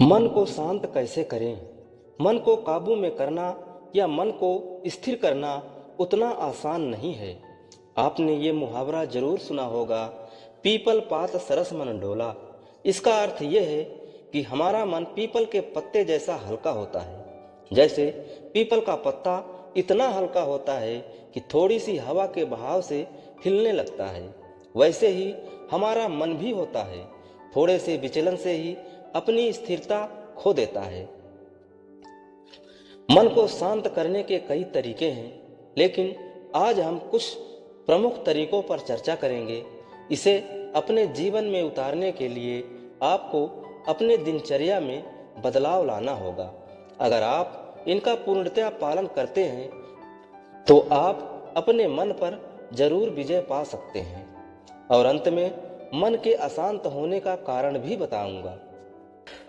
मन को शांत कैसे करें? मन को काबू में करना या मन को स्थिर करना उतना आसान नहीं है। आपने ये मुहावरा जरूर सुना होगा, पीपल पात सरस मन डोला। इसका अर्थ यह है कि हमारा मन पीपल के पत्ते जैसा हल्का होता है। जैसे पीपल का पत्ता इतना हल्का होता है कि थोड़ी सी हवा के बहाव से हिलने लगता है, वैसे ही हमारा मन भी होता है। थोड़े से विचलन से ही अपनी स्थिरता खो देता है। मन को शांत करने के कई तरीके हैं, लेकिन आज हम कुछ प्रमुख तरीकों पर चर्चा करेंगे। इसे अपने जीवन में उतारने के लिए आपको अपने दिनचर्या में बदलाव लाना होगा। अगर आप इनका पूर्णतया पालन करते हैं तो आप अपने मन पर जरूर विजय पा सकते हैं। और अंत में मन के अशांत होने का कारण भी बताऊंगा।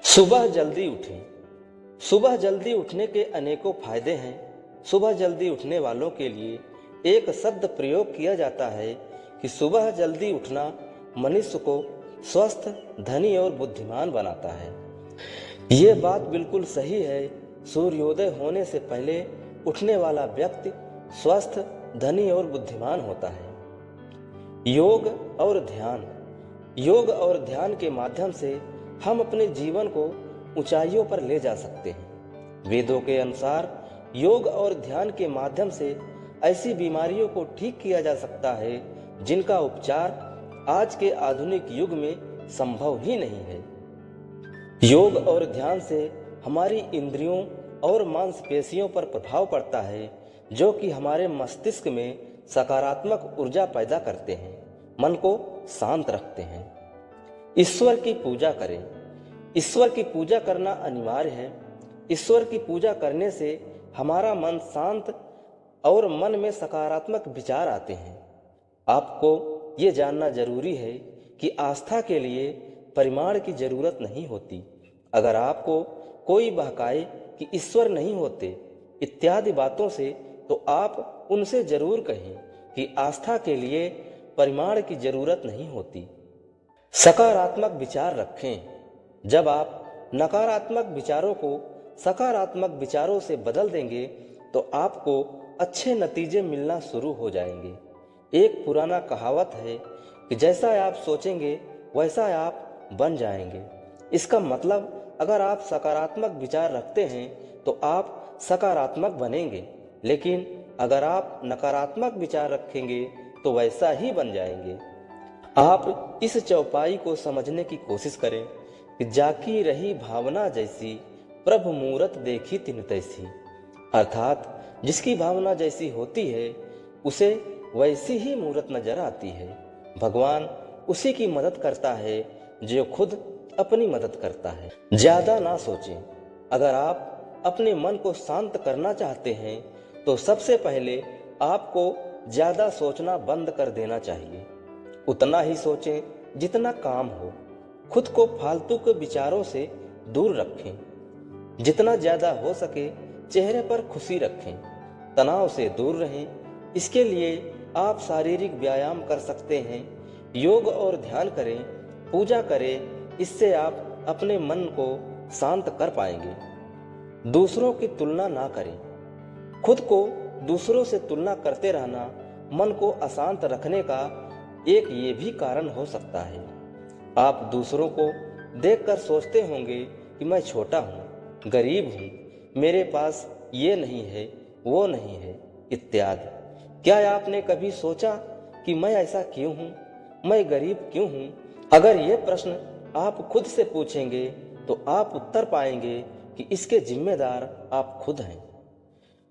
सुबह जल्दी उठें। सुबह जल्दी उठने के अनेकों फायदे हैं। सुबह जल्दी उठने वालों के लिए एक शब्द प्रयोग किया जाता है कि सुबह जल्दी उठना मनुष्य को स्वस्थ, धनी और बुद्धिमान बनाता है। ये बात बिल्कुल सही है। सूर्योदय होने से पहले उठने वाला व्यक्ति स्वस्थ, धनी और बुद्धिमान होता है। योग और ध्यान। योग और ध्यान के माध्यम से हम अपने जीवन को ऊंचाइयों पर ले जा सकते हैं। वेदों के अनुसार योग और ध्यान के माध्यम से ऐसी बीमारियों को ठीक किया जा सकता है जिनका उपचार आज के आधुनिक युग में संभव ही नहीं है। योग और ध्यान से हमारी इंद्रियों और मांसपेशियों पर प्रभाव पड़ता है, जो कि हमारे मस्तिष्क में सकारात्मक ऊर्जा पैदा करते हैं, मन को शांत रखते हैं। ईश्वर की पूजा करें। ईश्वर की पूजा करना अनिवार्य है। ईश्वर की पूजा करने से हमारा मन शांत और मन में सकारात्मक विचार आते हैं। आपको ये जानना जरूरी है कि आस्था के लिए परिमाण की जरूरत नहीं होती। अगर आपको कोई बहकाए कि ईश्वर नहीं होते इत्यादि बातों से, तो आप उनसे जरूर कहें कि आस्था के लिए परिमाण की जरूरत नहीं होती। सकारात्मक विचार रखें। जब आप नकारात्मक विचारों को सकारात्मक विचारों से बदल देंगे तो आपको अच्छे नतीजे मिलना शुरू हो जाएंगे। एक पुराना कहावत है कि जैसा आप सोचेंगे वैसा आप बन जाएंगे। इसका मतलब अगर आप सकारात्मक विचार रखते हैं तो आप सकारात्मक बनेंगे, लेकिन अगर आप नकारात्मक विचार रखेंगे तो वैसा ही बन जाएंगे। आप इस चौपाई को समझने की कोशिश करें कि जाकी रही भावना जैसी, प्रभु मूरत देखी तिन तैसी। अर्थात जिसकी भावना जैसी होती है उसे वैसी ही मूरत नजर आती है। भगवान उसी की मदद करता है जो खुद अपनी मदद करता है। ज्यादा ना सोचें। अगर आप अपने मन को शांत करना चाहते हैं तो सबसे पहले आपको ज्यादा सोचना बंद कर देना चाहिए। उतना ही सोचें जितना काम हो। खुद को फालतू के विचारों से दूर रखें। जितना ज्यादा हो सके चेहरे पर खुशी रखें। तनाव से दूर रहें। इसके लिए आप शारीरिक व्यायाम कर सकते हैं, योग और ध्यान करें, पूजा करें। इससे आप अपने मन को शांत कर पाएंगे। दूसरों की तुलना ना करें। खुद को दूसरों से तुलना करते रहना मन को अशांत रखने का एक ये भी कारण हो सकता है। आप दूसरों को देखकर सोचते होंगे कि मैं छोटा हूँ, गरीब हूँ, मेरे पास ये नहीं है, वो नहीं है इत्यादि। क्या आपने कभी सोचा कि मैं ऐसा क्यों हूँ, मैं गरीब क्यों हूँ? अगर ये प्रश्न आप खुद से पूछेंगे तो आप उत्तर पाएंगे कि इसके जिम्मेदार आप खुद हैं।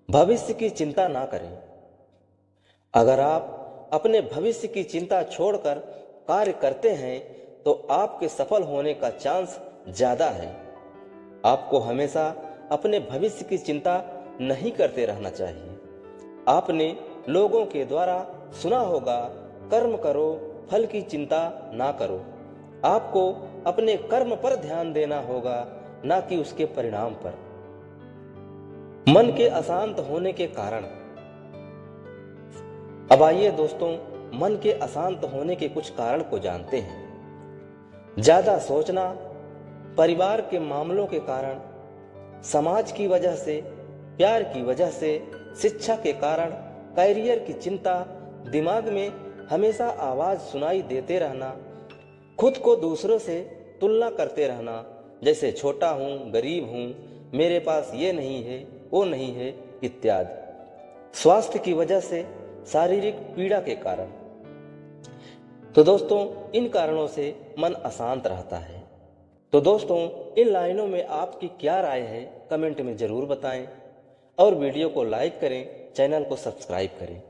भविष्य की चिंता ना करें। अगर आप अपने भविष्य की चिंता छोड़कर कार्य करते हैं तो आपके सफल होने का चांस ज्यादा है। आपको हमेशा अपने भविष्य की चिंता नहीं करते रहना चाहिए। आपने लोगों के द्वारा सुना होगा, कर्म करो, फल की चिंता ना करो। आपको अपने कर्म पर ध्यान देना होगा, ना कि उसके परिणाम पर। मन के अशांत होने के कारण। अब आइए दोस्तों, मन के अशांत होने के कुछ कारण को जानते हैं। ज्यादा सोचना, परिवार के मामलों के कारण, समाज की वजह से, प्यार की वजह से, शिक्षा के कारण, करियर की चिंता, दिमाग में हमेशा आवाज सुनाई देते रहना, खुद को दूसरों से तुलना करते रहना, जैसे छोटा हूं, गरीब हूं, मेरे पास ये नहीं है, वो नहीं है, इत्यादि। स्वास्थ्य की वजह से, शारीरिक पीड़ा के कारण। तो दोस्तों, इन कारणों से मन अशांत रहता है। तो दोस्तों, इन लाइनों में आपकी क्या राय है, कमेंट में जरूर बताएं और वीडियो को लाइक करें, चैनल को सब्सक्राइब करें।